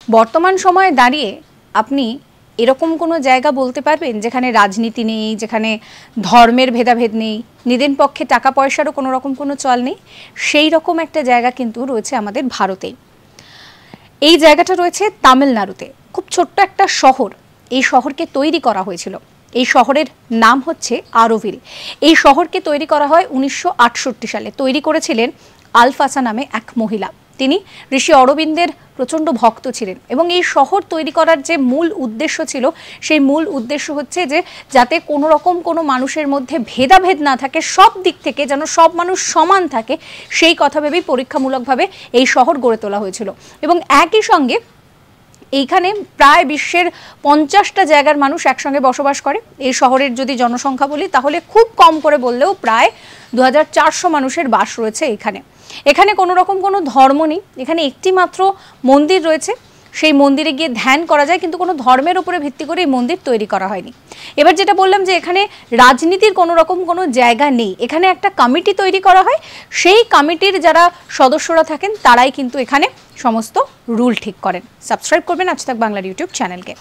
বর্তমান সময়ে দাঁড়িয়ে আপনি এরকম কোনো জায়গা বলতে পারবেন যেখানে রাজনীতি নেই, যেখানে ধর্মের ভেদাভেদ নেই, নিদেন পক্ষে টাকা পয়সারও কোনো রকম কোনো চল নেই? সেই রকম একটা জায়গা কিন্তু রয়েছে আমাদের ভারতেই। এই জায়গাটা রয়েছে তামিলনাড়ুতে, খুব ছোট্ট একটা শহর। এই শহরকে তৈরি করা হয়েছিল, এই শহরের নাম হচ্ছে আরোভিল। এই শহরকে তৈরি করা হয় 1968 সালে। তৈরি করেছিলেন আলফাসা নামে এক মহিলা। তিনি ঋষি অরবিন্দের প্রচণ্ড ভক্ত ছিলেন এবং এই শহর তৈরি করার যে মূল উদ্দেশ্য ছিল, সেই মূল উদ্দেশ্য হচ্ছে যে যাতে কোনো রকম কোনো মানুষের মধ্যে ভেদাভেদ না থাকে, সব দিক থেকে যেন সব মানুষ সমান থাকে, সেই কথা ভেবেই পরীক্ষামূলকভাবে এই শহর গড়ে তোলা হয়েছিল। এবং একই সঙ্গে এইখানে প্রায় বিশ্বের 50টা জায়গার মানুষ একসঙ্গে বসবাস করে। এই শহরের যদি জনসংখ্যা বলি তাহলে খুব কম করে বললেও প্রায় 2400 মানুষের বাস রয়েছে এখানে। এখানে কোনো রকম কোনো ধর্ম নেই, এখানে একটি মাত্র মন্দির রয়েছে। সেই মন্দিরে গিয়ে ধ্যান করা যায়, কিন্তু কোনো ধর্মের উপরে ভিত্তি করে এই মন্দির তৈরি করা হয়নি। এবার যেটা বললাম যে এখানে রাজনীতির কোনো রকম কোনো জায়গা নেই, এখানে একটা কমিটি তৈরি করা হয়। সেই কমিটির যারা সদস্যরা থাকেন তারাই কিন্তু এখানে সমস্ত রুল ঠিক করেন। সাবস্ক্রাইব করবেন আজ তাক বাংলার ইউটিউব চ্যানেলকে।